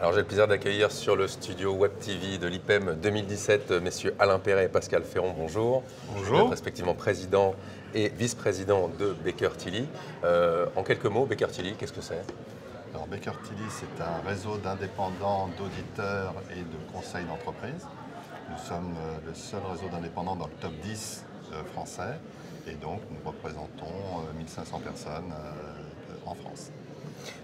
Alors j'ai le plaisir d'accueillir sur le studio Web TV de l'IPEM 2017 messieurs Alain Perret et Pascal Ferron, bonjour. Bonjour. Vous êtes respectivement président et vice-président de Baker Tilly. En quelques mots, Baker Tilly, qu'est-ce que c'est? Alors Baker Tilly, c'est un réseau d'indépendants, d'auditeurs et de conseils d'entreprise. Nous sommes le seul réseau d'indépendants dans le top 10 français et donc nous représentons 1500 personnes en France.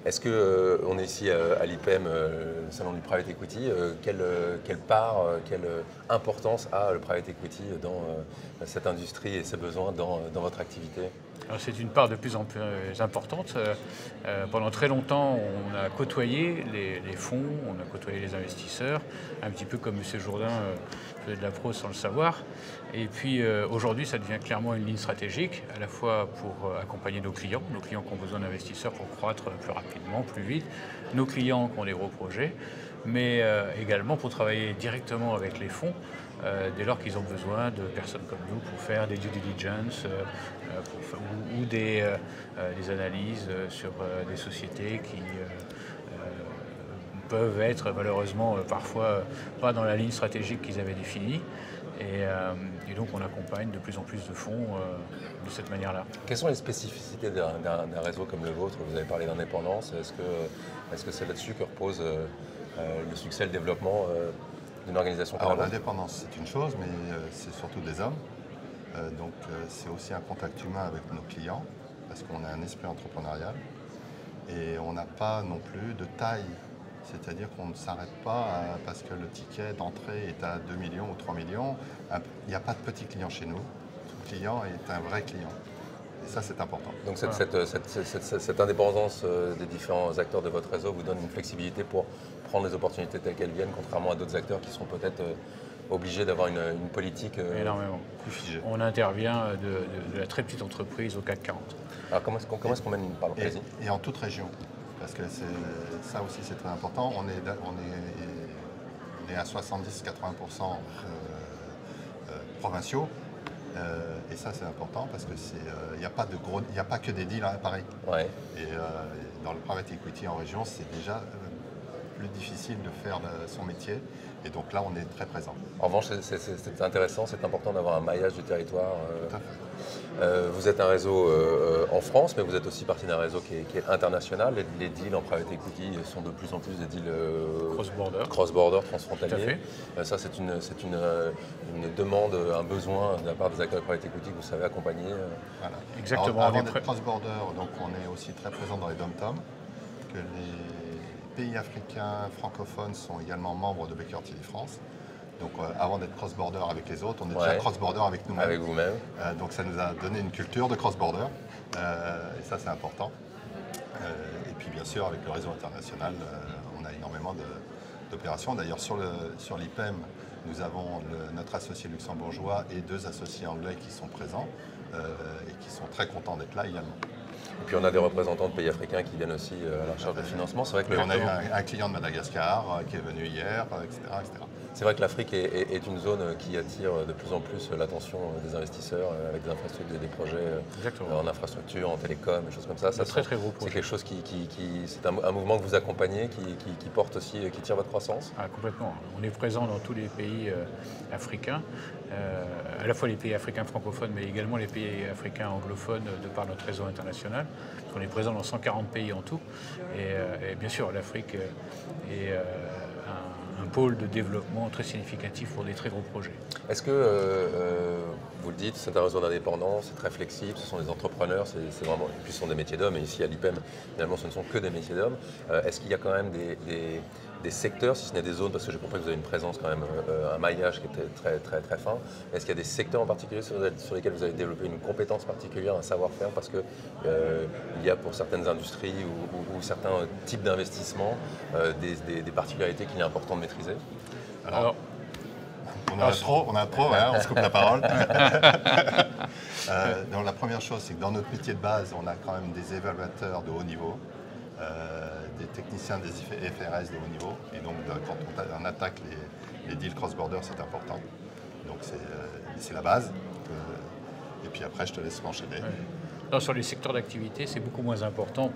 Est-ce qu'on est ici à l'IPEM, le salon du Private Equity, quelle part, quelle importance a le Private Equity dans cette industrie et ses besoins dans votre activité? C'est une part de plus en plus importante. Pendant très longtemps, on a côtoyé les fonds, on a côtoyé les investisseurs, un petit peu comme M. Jourdain faisait de la prose sans le savoir. Et puis aujourd'hui, ça devient clairement une ligne stratégique, à la fois pour accompagner nos clients qui ont besoin d'investisseurs pour croître plus rapidement, plus vite, nos clients qui ont des gros projets, mais également pour travailler directement avec les fonds dès lors qu'ils ont besoin de personnes comme nous pour faire des due diligence ou des analyses sur des sociétés qui peuvent être malheureusement parfois pas dans la ligne stratégique qu'ils avaient définie. Et donc on accompagne de plus en plus de fonds de cette manière-là. Quelles sont les spécificités d'un réseau comme le vôtre? Vous avez parlé d'indépendance. Est-ce que c'est là-dessus que repose le succès, le développement d'une organisation comme la vôtre? L'indépendance, c'est une chose, mais c'est surtout des hommes. Donc c'est aussi un contact humain avec nos clients, parce qu'on a un esprit entrepreneurial. Et on n'a pas non plus de taille. C'est-à-dire qu'on ne s'arrête pas parce que le ticket d'entrée est à 2 millions ou 3 millions. Il n'y a pas de petits clients chez nous. Tout client est un vrai client. Et ça, c'est important. Donc cette indépendance des différents acteurs de votre réseau vous donne une flexibilité pour prendre les opportunités telles qu'elles viennent, contrairement à d'autres acteurs qui sont peut-être obligés d'avoir une politique énormément plus figée. On intervient de la très petite entreprise au CAC 40. Alors comment est-ce qu'on mène une parole? Et en toute région. Parce que ça aussi c'est très important. On est à 70-80% provinciaux. Et ça c'est important parce que il n'y a pas que des deals à Paris. Ouais. Et dans le private equity en région, c'est déjà plus difficile de faire son métier. Et donc là, on est très présent. En revanche, c'est intéressant, c'est important d'avoir un maillage du territoire. Tout à fait. Vous êtes un réseau en France, mais vous êtes aussi partie d'un réseau qui est international. Les deals en private equity sont de plus en plus des deals cross-border, transfrontaliers. Ça, c'est une demande, un besoin de la part des acteurs de private equity que vous savez accompagner. Voilà. Exactement. Alors, avant d'être cross-border, donc on est aussi très présent dans les dom-tom, que les pays africains francophones sont également membres de Baker Tilly France. Donc avant d'être cross-border avec les autres, on est déjà cross-border avec nous-mêmes. Avec vous-même. Donc ça nous a donné une culture de cross-border. Et ça, c'est important. Et puis bien sûr, avec le réseau international, on a énormément d'opérations. D'ailleurs, sur l'IPEM, nous avons notre associé luxembourgeois et 2 associés anglais qui sont présents et qui sont très contents d'être là également. Et puis on a des représentants de pays africains qui viennent aussi à la recherche de financement. C'est vrai que on a eu un client de Madagascar qui est venu hier, etc. C'est vrai que l'Afrique est une zone qui attire de plus en plus l'attention des investisseurs avec des projets en infrastructure, en télécom, des choses comme ça. C'est très gros projet. C'est quelque chose c'est un mouvement que vous accompagnez, qui porte aussi, qui tire votre croissance? Complètement. On est présent dans tous les pays africains, à la fois les pays africains francophones, mais également les pays africains anglophones de par notre réseau international. On est présent dans 140 pays en tout. Et bien sûr, l'Afrique est un pôle de développement très significatif pour des très gros projets. Est-ce que, vous le dites, c'est un réseau d'indépendance, c'est très flexible, ce sont des entrepreneurs, c'est vraiment, et puis ce sont des métiers d'hommes, et ici à l'IPEM, finalement, ce ne sont que des métiers d'hommes. Est-ce qu'il y a quand même des secteurs, si ce n'est des zones, parce que j'ai compris que vous avez une présence quand même, un maillage qui était très fin, est-ce qu'il y a des secteurs en particulier sur lesquels vous avez développé une compétence particulière, un savoir-faire, parce que il y a pour certaines industries ou certains types d'investissements des particularités qu'il est important de maîtriser? Alors on a trop, on se coupe la parole. Donc, la première chose, c'est que dans notre métier de base, on a quand même des évaluateurs de haut niveau, des techniciens des FRS de haut niveau. Et donc, quand on attaque les deals cross-border, c'est important. Donc, c'est la base. Et puis après, je te laisse m'enchaîner. Ouais. Non, sur les secteurs d'activité, c'est beaucoup moins important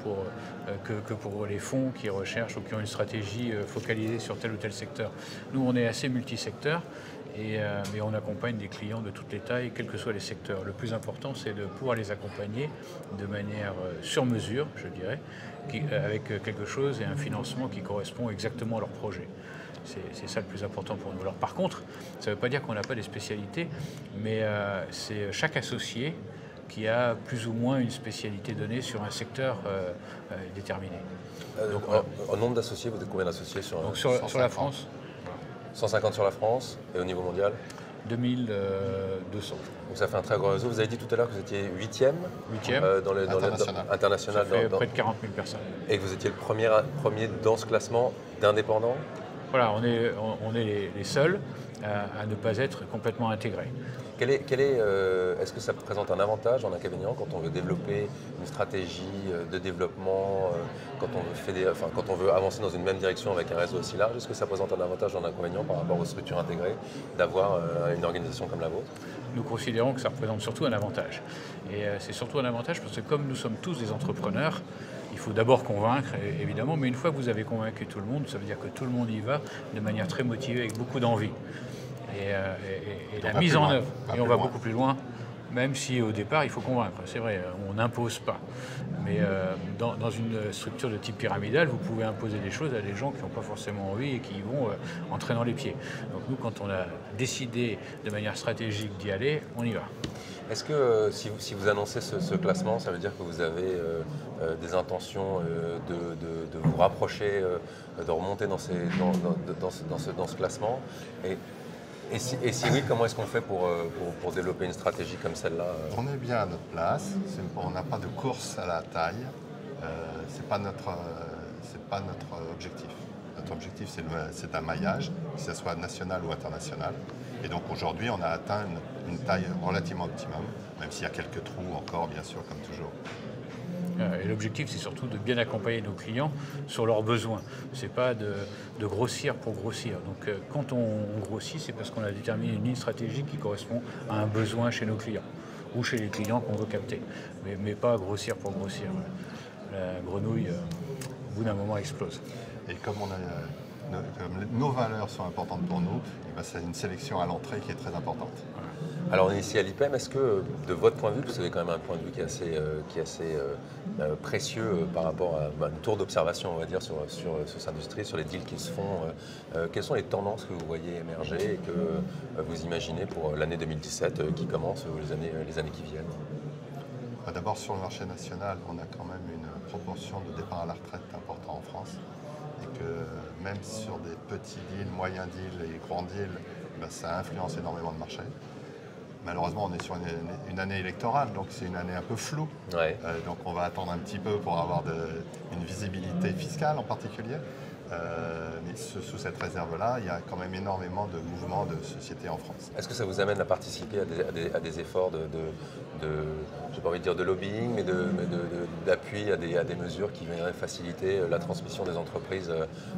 que pour les fonds qui recherchent ou qui ont une stratégie focalisée sur tel ou tel secteur. Nous, on est assez multisecteur, mais on accompagne des clients de toutes les tailles, quels que soient les secteurs. Le plus important, c'est de pouvoir les accompagner de manière sur mesure, je dirais, avec quelque chose et un financement qui correspond exactement à leur projet. C'est ça le plus important pour nous. Alors, par contre, ça ne veut pas dire qu'on n'a pas des spécialités, mais c'est chaque associé qui a plus ou moins une spécialité donnée sur un secteur déterminé. Donc, en nombre d'associés, vous êtes combien d'associés sur la France? 150 sur la France, et au niveau mondial 2200. Donc ça fait un très gros réseau. Vous avez dit tout à l'heure que vous étiez 8e, International. international. Ça fait près de 40 000 personnes. Et que vous étiez le premier dans ce classement d'indépendants. Voilà, on est les seuls à ne pas être complètement intégrés. Est-ce que ça présente un avantage, un inconvénient quand on veut développer une stratégie de développement, quand on veut avancer dans une même direction avec un réseau aussi large? Est-ce que ça présente un avantage ou un inconvénient par rapport aux structures intégrées d'avoir une organisation comme la vôtre? Nous considérons que ça représente surtout un avantage. Et c'est surtout un avantage parce que comme nous sommes tous des entrepreneurs, il faut d'abord convaincre, évidemment, mais une fois que vous avez convaincu tout le monde, ça veut dire que tout le monde y va de manière très motivée, avec beaucoup d'envie. Et la mise en œuvre, et on va beaucoup plus loin, même si au départ il faut convaincre, c'est vrai, on n'impose pas. Mais dans une structure de type pyramidal, vous pouvez imposer des choses à des gens qui n'ont pas forcément envie et qui y vont en traînant les pieds. Donc nous, quand on a décidé de manière stratégique d'y aller, on y va. Est-ce que si vous annoncez ce classement, ça veut dire que vous avez des intentions de vous rapprocher, de remonter dans ce classement? Et si oui, comment est-ce qu'on fait pour développer une stratégie comme celle-là? On est bien à notre place. On n'a pas de course à la taille. C'est pas notre objectif. Notre objectif, c'est un maillage, que ce soit national ou international. Et donc aujourd'hui, on a atteint une taille relativement optimum, même s'il y a quelques trous encore, bien sûr, comme toujours. Et l'objectif, c'est surtout de bien accompagner nos clients sur leurs besoins. Ce n'est pas de grossir pour grossir. Donc quand on grossit, c'est parce qu'on a déterminé une ligne stratégique qui correspond à un besoin chez nos clients ou chez les clients qu'on veut capter. Mais pas grossir pour grossir. La grenouille, au bout d'un moment, explose. Et comme nos valeurs sont importantes pour nous, c'est une sélection à l'entrée qui est très importante. Alors on est ici à l'IPEM, est-ce que de votre point de vue, vous avez quand même un point de vue qui est assez précieux par rapport à une tour d'observation, on va dire, sur cette industrie, sur les deals qui se font, quelles sont les tendances que vous voyez émerger et que vous imaginez pour l'année 2017 qui commence ou les années qui viennent? D'abord sur le marché national, on a quand même une proportion de départ à la retraite important en France. Et que même sur des petits deals, moyens deals et grands deals, ça influence énormément le marché. Malheureusement, on est sur une année électorale, donc c'est une année un peu floue. Ouais. Donc on va attendre un petit peu pour avoir une visibilité fiscale en particulier. Mais sous cette réserve-là, il y a quand même énormément de mouvements de sociétés en France. Est-ce que ça vous amène à participer à des efforts j'ai pas envie de dire de lobbying, mais d'appui à des mesures qui viendraient faciliter la transmission des entreprises,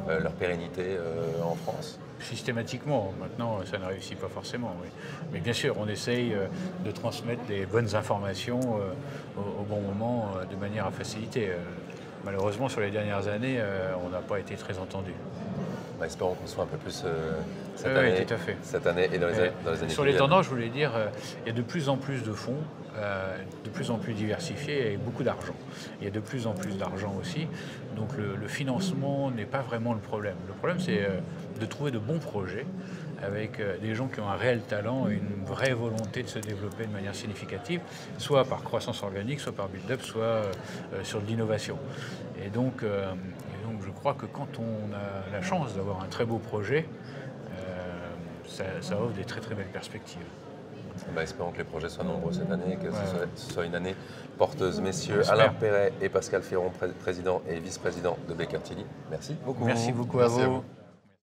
leur pérennité en France? Systématiquement, maintenant ça ne réussit pas forcément, oui. Mais bien sûr, on essaye de transmettre des bonnes informations au bon moment de manière à faciliter. Malheureusement, sur les dernières années, on n'a pas été très entendu. Espérons qu'on soit un peu plus oui, tout à fait. Cette année et dans les années qui viennent. Sur les tendances, je voulais dire, il y a de plus en plus de fonds, de plus en plus diversifiés et beaucoup d'argent. Il y a de plus en plus d'argent aussi, donc le financement n'est pas vraiment le problème. Le problème, c'est de trouver de bons projets avec des gens qui ont un réel talent et une vraie volonté de se développer de manière significative, soit par croissance organique, soit par build-up, soit sur de l'innovation. Et donc, je crois que quand on a la chance d'avoir un très beau projet, ça offre des très très belles perspectives. Espérons que les projets soient nombreux cette année, que ce soit une année porteuse. Messieurs Alain Perret et Pascal Ferron, président et vice-président de Baker Tilly, merci beaucoup. Merci beaucoup à vous.